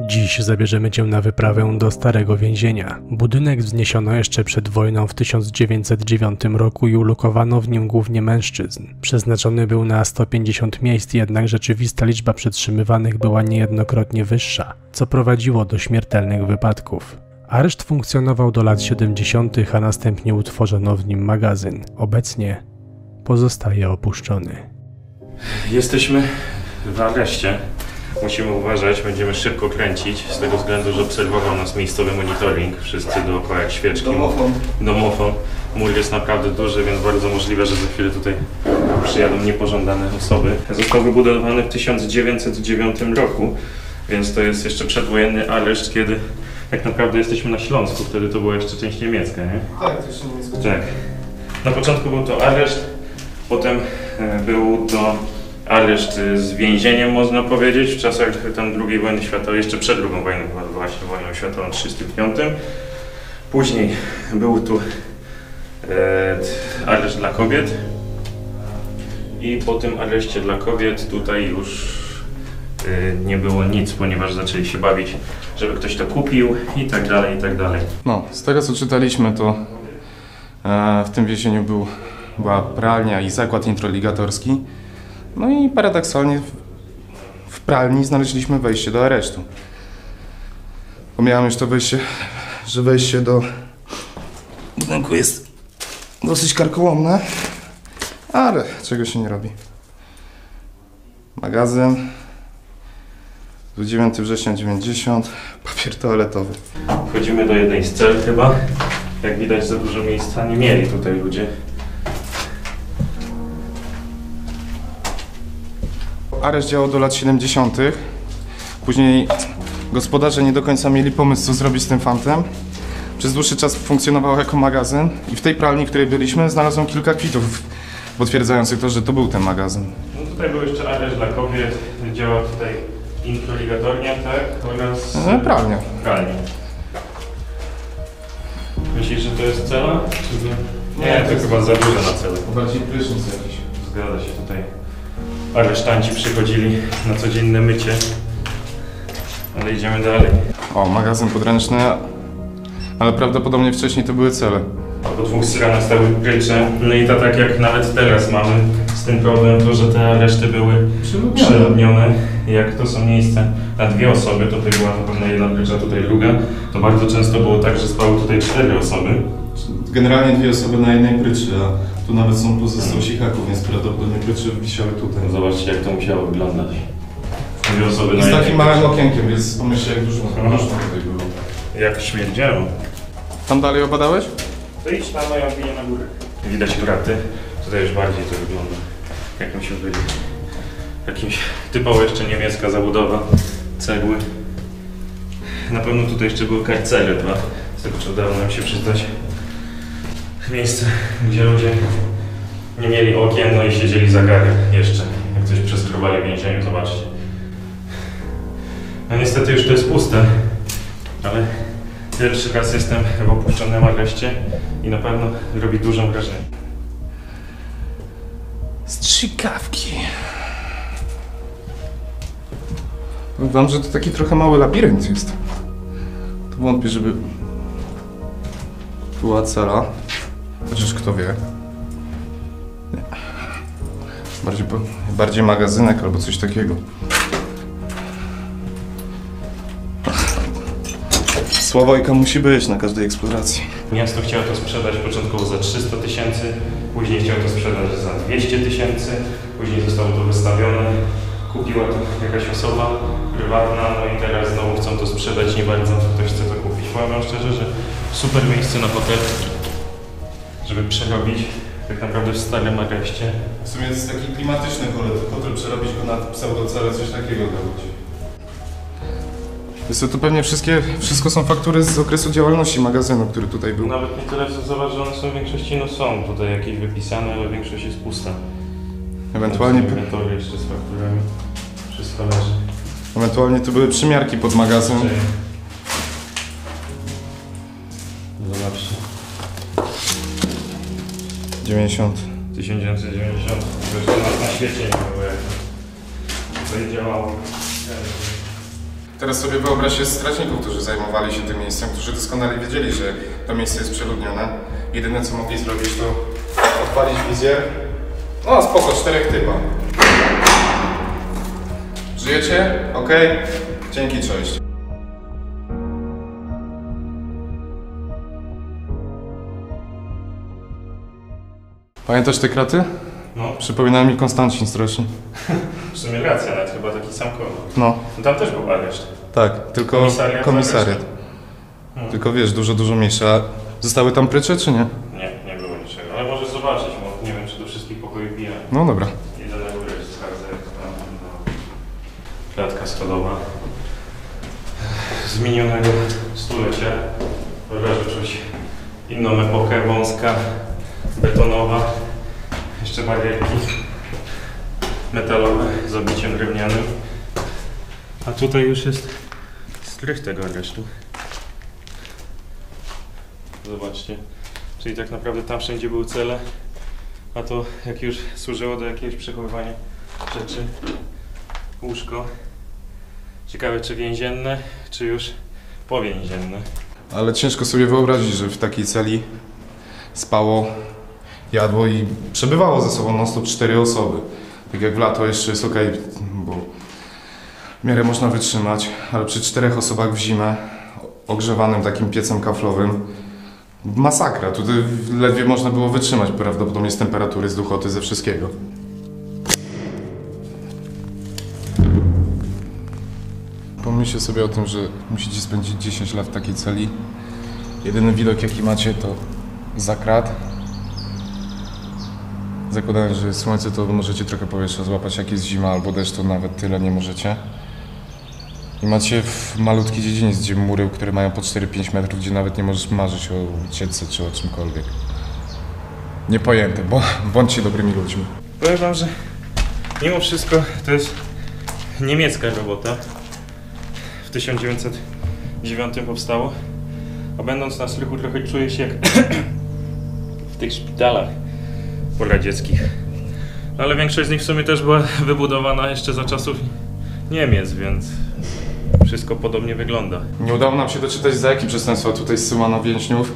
Dziś zabierzemy Cię na wyprawę do starego więzienia. Budynek wzniesiono jeszcze przed wojną w 1909 roku i ulokowano w nim głównie mężczyzn. Przeznaczony był na 150 miejsc, jednak rzeczywista liczba przetrzymywanych była niejednokrotnie wyższa, co prowadziło do śmiertelnych wypadków. Areszt funkcjonował do lat 70., a następnie utworzono w nim magazyn. Obecnie pozostaje opuszczony. Jesteśmy w areszcie. Musimy uważać, będziemy szybko kręcić, z tego względu, że obserwował nas miejscowy monitoring. Wszyscy dookoła jak świeczki. Domofon. Mur jest naprawdę duży, więc bardzo możliwe, że za chwilę tutaj przyjadą niepożądane osoby. Został wybudowany w 1909 roku, więc to jest jeszcze przedwojenny areszt, kiedy tak naprawdę jesteśmy na Śląsku. Wtedy to była jeszcze część niemiecka, nie? Tak, to jeszcze niemiecka. Tak. Na początku był to areszt, potem był to areszt z więzieniem, można powiedzieć, w czasach II wojny światowej, jeszcze przed II wojną, właśnie wojną światową 1935. Później był tu areszt dla kobiet i po tym areszcie dla kobiet tutaj już nie było nic, ponieważ zaczęli się bawić, żeby ktoś to kupił i tak dalej, i tak dalej. No, z tego co czytaliśmy, to w tym więzieniu była pralnia i zakład introligatorski. No i paradoksalnie w pralni znaleźliśmy wejście do aresztu. Pomijam już to wejście, że wejście do budynku jest dosyć karkołomne, ale czego się nie robi. Magazyn, 9 września 90, papier toaletowy. Wchodzimy do jednej z cel chyba. Jak widać, za dużo miejsca nie mieli tutaj ludzie. Areszt działał do lat 70. Później gospodarze nie do końca mieli pomysł, co zrobić z tym fantem. Przez dłuższy czas funkcjonował jako magazyn i w tej pralni, w której byliśmy, znalazłem kilka kwitów potwierdzających to, że to był ten magazyn. No tutaj był jeszcze areszt dla kobiet, działa tutaj introligatornia, tak? Oraz Pralnia. Myślisz, że to jest cela? Nie, to chyba za dużo na celę. Bardziej prysznic jakiś. Zgadza się tutaj. Aresztanci przychodzili na codzienne mycie. Ale idziemy dalej. O, magazyn podręczny, ale prawdopodobnie wcześniej to były cele. A po dwóch stronach stały prycze. No i to tak jak nawet teraz mamy z tym problem, to że te areszty były przeludnione. Jak to są miejsca na dwie osoby, to tutaj była na pewno jedna prycza, tutaj druga, to bardzo często było tak, że spały tutaj 4 osoby. Generalnie 2 osoby na jednej pryczy, a tu nawet są pozostałości haków, więc prawdopodobnie prycze wisiały tutaj. Zobaczcie, jak to musiało wyglądać. 2 osoby na z jednej takim małym pryczy. okienkiem, więc pomyślcie, jak dużo tutaj było. Jak śmierdziało. Tam dalej obadałeś? To idź na moją opinię na górę. Widać kraty. Tutaj już bardziej to wygląda. Jak mi się wydaje. Jakimś typowo jeszcze niemiecka zabudowa. Cegły. Na pewno tutaj jeszcze były karcery dwa. Z tego trzeba dało nam się przyznać. Miejsce, gdzie ludzie nie mieli okien, no i siedzieli za karę jeszcze. Jak coś przeskrobali w więzieniu, zobaczcie. No niestety już to jest puste. Ale pierwszy raz jestem w opuszczonym areszcie i na pewno robi dużą wrażenie. Strzykawki. Powiem wam, że to taki trochę mały labirynt jest. To wątpię, żeby była cela. Chociaż kto wie. Nie. Bardziej magazynek albo coś takiego. Sławojka musi być na każdej eksploracji. Miasto chciało to sprzedać początkowo za 300 000, później chciało to sprzedać za 200 000, później zostało to wystawione, kupiła to jakaś osoba prywatna, no i teraz znowu chcą to sprzedać, nie bardzo ktoś chce to kupić. Powiem wam szczerze, że super miejsce na hotel, żeby przerobić tak naprawdę w starym areszcie. W sumie jest taki klimatyczny hotel, przerobić go na pseudocelę, coś takiego robić. Jest to pewnie wszystko są faktury z okresu działalności magazynu, który tutaj był. Nawet nie tyle, że zobacz, że one są w większości, no są tutaj jakieś wypisane, ale większość jest pusta. Ewentualnie inwentory jeszcze z fakturami. Wszystko leży. Ewentualnie to były przymiarki pod magazyn. Zobaczcie. 90. 1990. Zresztą na świecie nie było jak to działało. Teraz sobie wyobraźcie strażników, którzy zajmowali się tym miejscem, którzy doskonale wiedzieli, że to miejsce jest przeludnione. Jedyne co mogli zrobić to odpalić wizjer. No spoko, 4 typa. Żyjecie? Okej? Dzięki, cześć. Pamiętasz te kraty? No. Przypominają mi Konstancin strasznie. W sumie racja, nawet chyba taki sam kolor. No. No tam też był areszt. Tak, tylko Komisariat. Tylko wiesz, dużo mniejsze. A zostały tam prycze, czy nie? Nie było niczego. Ale możesz zobaczyć, bo nie wiem, czy do wszystkich pokoi bija. No dobra. Idę na górę, sprawdzę, jak tam klatka schodowa. Z minionego stulecia. Wyobrażę czuć inną epokę, wąska, betonowa. Jeszcze barierki metalowe z obiciem drewnianym. A tutaj już jest strych tego aresztu. Zobaczcie. Czyli tak naprawdę tam wszędzie były cele, a to jak już służyło do jakiegoś przechowywania rzeczy. Łóżko. Ciekawe, czy więzienne, czy już powięzienne. Ale ciężko sobie wyobrazić, że w takiej celi spało, jadło i przebywało ze sobą non-stop 4 osoby. Tak jak w lato jeszcze jest okej, bo w miarę można wytrzymać, ale przy 4 osobach w zimę, ogrzewanym takim piecem kaflowym, masakra. Tutaj ledwie można było wytrzymać prawdopodobnie z temperatury, z duchoty, ze wszystkiego. Pomyślcie sobie o tym, że musicie spędzić 10 lat w takiej celi. Jedyny widok jaki macie to za krat. Zakładając, że jest słońce, to możecie trochę powietrza złapać. Jak jest zima albo deszcz, to nawet tyle nie możecie. I macie malutki dziedziniec, gdzie mury, które mają po 4-5 metrów, gdzie nawet nie możesz marzyć o ucieczce czy o czymkolwiek. Niepojęte, bo bądźcie dobrymi ludźmi. Powiem wam, że mimo wszystko to jest niemiecka robota. W 1909 powstało. A będąc na strychu trochę czuję się jak w tych szpitalach poradzieckich. Ale większość z nich w sumie też była wybudowana jeszcze za czasów Niemiec, więc wszystko podobnie wygląda. Nie udało nam się doczytać, za jakie przestępstwa tutaj zsyłano więźniów.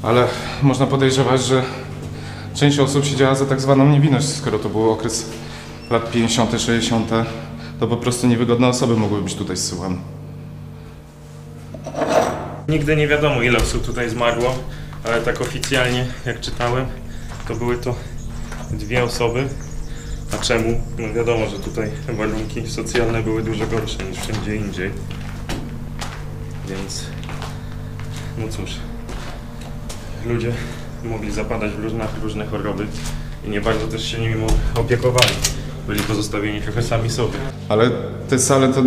Ale można podejrzewać, że część osób siedziała za tak zwaną niewinność, skoro to był okres lat 50., 60., to po prostu niewygodne osoby mogły być tutaj zsyłane. Nigdy nie wiadomo, ile osób tutaj zmarło, ale tak oficjalnie, jak czytałem, to były to 2 osoby. A czemu? No wiadomo, że tutaj warunki socjalne były dużo gorsze niż wszędzie indziej. Więc, no cóż, ludzie mogli zapadać w różne choroby i nie bardzo też się nimi opiekowali. Byli pozostawieni trochę sami sobie. Ale te sale to...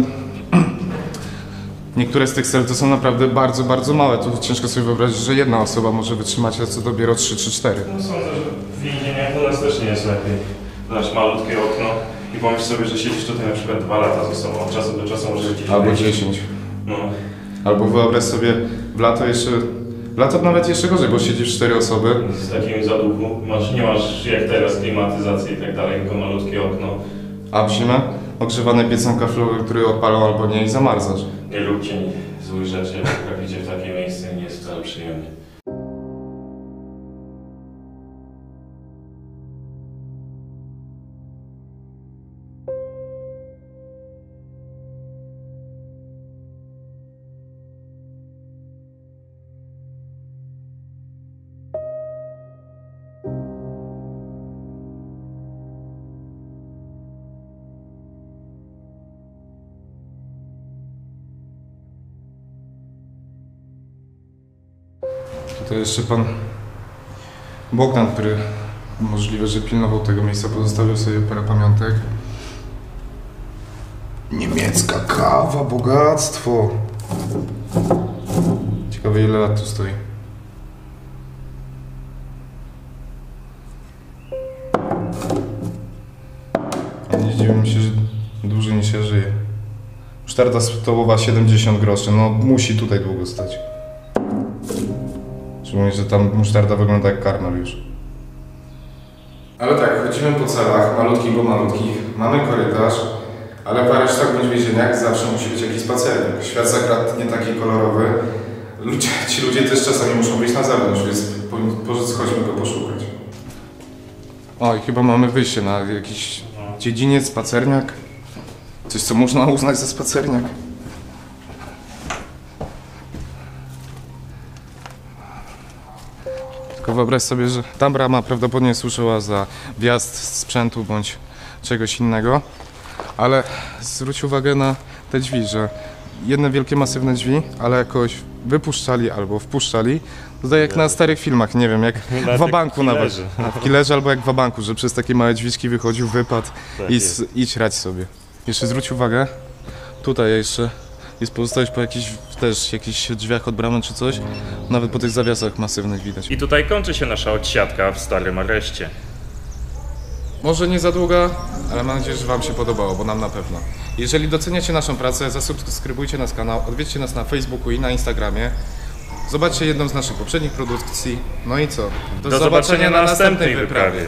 Niektóre z tych cel to są naprawdę bardzo małe. Tu ciężko sobie wyobrazić, że jedna osoba może wytrzymać, a co dopiero 3 czy 4. No sądzę, że w więzieniach u nas też nie jest lepiej. Dasz malutkie okno i pomyśl sobie, że siedzisz tutaj na przykład 2 lata ze sobą, od czasu do czasu możesz gdzieś Albo wyjść. 10. No. Albo wyobraź sobie w lato jeszcze... W lato nawet jeszcze gorzej, bo siedzisz 4 osoby. Z takim zaduchu. Nie masz jak teraz klimatyzacji i tak dalej, tylko malutkie okno. A w zimę ogrzewane piecem kaflowym, który odpalą albo nie i zamarzasz. Nie róbcie złych rzeczy, jak traficie w takie miejsce, nie jest wcale przyjemnie. To jeszcze pan Bogdan, który możliwe, że pilnował tego miejsca, pozostawił sobie parę pamiątek. Niemiecka kawa, bogactwo. Ciekawe, ile lat tu stoi. Nie zdziwię mi się, że dłużej niż ja żyję. Musztarda stołowa 70 groszy, no musi tutaj długo stać. Szczególnie, że tam musztarda wygląda jak karmel już. Ale tak, chodzimy po celach, malutkich bo malutkich. Mamy korytarz. Ale w aresztach bądź więzieniach zawsze musi być jakiś spacernik. Świat za krat nie taki kolorowy. Ci ludzie też czasami muszą wyjść na zewnątrz, więc chodźmy go poszukać. O, i chyba mamy wyjście na jakiś dziedziniec, spacerniak. Coś, co można uznać za spacerniak. Tylko wyobraź sobie, że ta brama prawdopodobnie służyła za wjazd sprzętu bądź czegoś innego, ale zwróć uwagę na te drzwi, że jedne wielkie, masywne drzwi, ale jakoś wypuszczali albo wpuszczali. Tutaj jak na starych filmach, nie wiem, jak w Wabanku nawet. W Killerze albo jak w Wabanku, że przez takie małe drzwiczki wychodził, wypadł i idź rać sobie. Jeszcze zwróć uwagę, tutaj jeszcze jest pozostałość po jakichś drzwiach od bramy czy coś. Nawet po tych zawiasach masywnych widać. I tutaj kończy się nasza odsiadka w starym areszcie. Może nie za długa, ale mam nadzieję, że Wam się podobało, bo nam na pewno. Jeżeli doceniacie naszą pracę, zasubskrybujcie nasz kanał, odwiedźcie nas na Facebooku i na Instagramie. Zobaczcie jedną z naszych poprzednich produkcji. No i co? Do zobaczenia na następnej wyprawie.